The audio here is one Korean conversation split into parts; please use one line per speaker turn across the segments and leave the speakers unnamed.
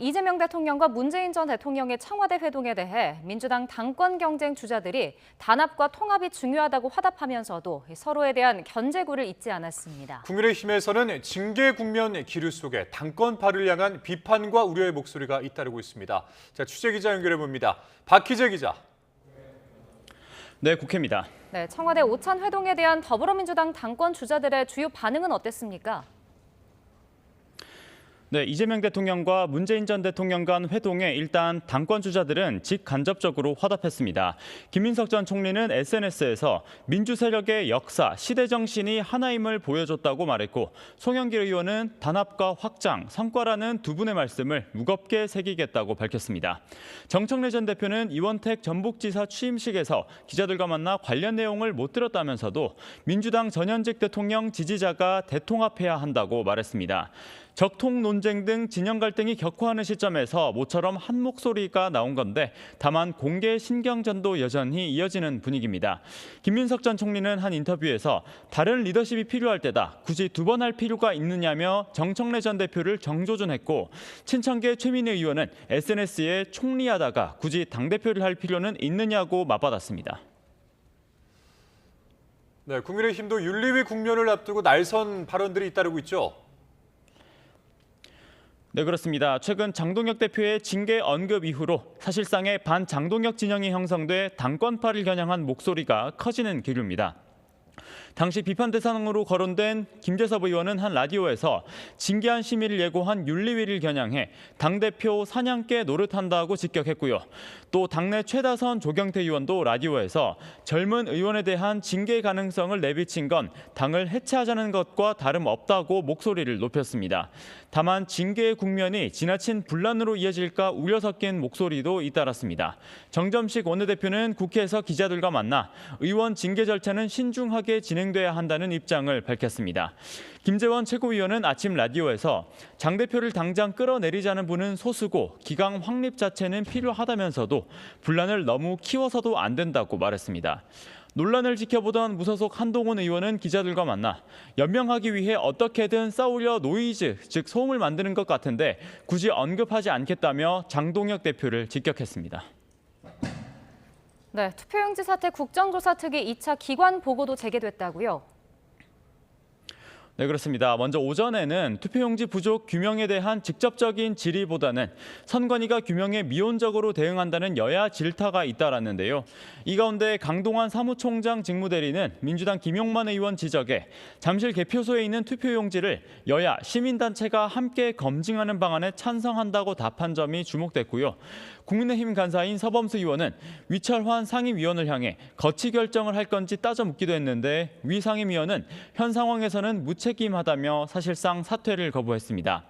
이재명 대통령과 문재인 전 대통령의 청와대 회동에 대해 민주당 당권 경쟁 주자들이 단합과 통합이 중요하다고 화답하면서도 서로에 대한 견제구를 잊지 않았습니다.
국민의힘에서는 징계 국면 기류 속에 당권파를 향한 비판과 우려의 목소리가 잇따르고 있습니다. 자, 취재기자 연결해 봅니다. 박희재 기자.
네, 국회입니다.
네, 청와대 오찬 회동에 대한 더불어민주당 당권 주자들의 주요 반응은 어땠습니까?
네, 이재명 대통령과 문재인 전 대통령 간 회동에 일단 당권 주자들은 직간접적으로 화답했습니다. 김민석 전 총리는 SNS에서 민주 세력의 역사, 시대 정신이 하나임을 보여줬다고 말했고, 송영길 의원은 단합과 확장, 성과라는 두 분의 말씀을 무겁게 새기겠다고 밝혔습니다. 정청래 전 대표는 이원택 전북지사 취임식에서 기자들과 만나 관련 내용을 못 들었다면서도 민주당 전현직 대통령 지지자가 대통합해야 한다고 말했습니다. 적통 논쟁 등 진영 갈등이 격화하는 시점에서 모처럼 한 목소리가 나온 건데 다만 공개 신경전도 여전히 이어지는 분위기입니다. 김민석 전 총리는 한 인터뷰에서 다른 리더십이 필요할 때다. 굳이 두 번 할 필요가 있느냐며 정청래 전 대표를 정조준했고, 친청계 최민희 의원은 SNS에 총리하다가 굳이 당대표를 할 필요는 있느냐고 맞받았습니다.
네, 국민의힘도 윤리위 국면을 앞두고 날선 발언들이 잇따르고 있죠.
네, 그렇습니다. 최근 장동혁 대표의 징계 언급 이후로 사실상의 반장동혁 진영이 형성돼 당권파를 겨냥한 목소리가 커지는 기류입니다. 당시 비판 대상으로 거론된 김재섭 의원은 한 라디오에서 징계한 심의를 예고한 윤리위를 겨냥해 당대표 사냥개 노릇한다고 직격했고요. 또 당내 최다선 조경태 의원도 라디오에서 젊은 의원에 대한 징계 가능성을 내비친 건 당을 해체하자는 것과 다름없다고 목소리를 높였습니다. 다만 징계의 국면이 지나친 분란으로 이어질까 우려 섞인 목소리도 잇따랐습니다. 정점식 원내대표는 국회에서 기자들과 만나 의원 징계 절차는 신중하게 진행돼야 한다는 입장을 밝혔습니다. 김재원 최고위원은 아침 라디오에서 장 대표를 당장 끌어내리자는 분은 소수고 기강 확립 자체는 필요하다면서도 분란을 너무 키워서도 안 된다고 말했습니다. 논란을 지켜보던 무소속 한동훈 의원은 기자들과 만나 연명하기 위해 어떻게든 싸우려 노이즈, 즉 소음을 만드는 것 같은데 굳이 언급하지 않겠다며 장동혁 대표를 직격했습니다.
네, 투표용지 사태 국정조사 특위 2차 기관 보고도 재개됐다고요?
네, 그렇습니다. 먼저 오전에는 투표용지 부족 규명에 대한 직접적인 질의보다는 선관위가 규명에 미온적으로 대응한다는 여야 질타가 잇따랐는데요. 이 가운데 강동원 사무총장 직무대리는 민주당 김용만 의원 지적에 잠실 개표소에 있는 투표용지를 여야 시민단체가 함께 검증하는 방안에 찬성한다고 답한 점이 주목됐고요. 국민의힘 간사인 서범수 의원은 위철환 상임위원을 향해 거치 결정을 할 건지 따져 묻기도 했는데 위 상임위원은 현 상황에서는 무책임하다며 사실상 사퇴를 거부했습니다.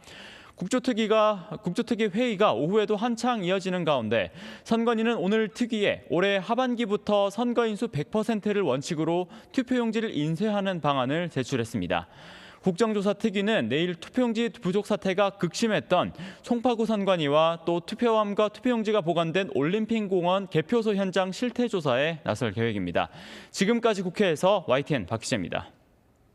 국조특위 회의가 오후에도 한창 이어지는 가운데 선관위는 오늘 특위에 올해 하반기부터 선거인수 100%를 원칙으로 투표용지를 인쇄하는 방안을 제출했습니다. 국정조사 특위는 내일 투표용지 부족 사태가 극심했던 송파구 선관위와 또 투표함과 투표용지가 보관된 올림픽공원 개표소 현장 실태 조사에 나설 계획입니다. 지금까지 국회에서 YTN 박희재입니다.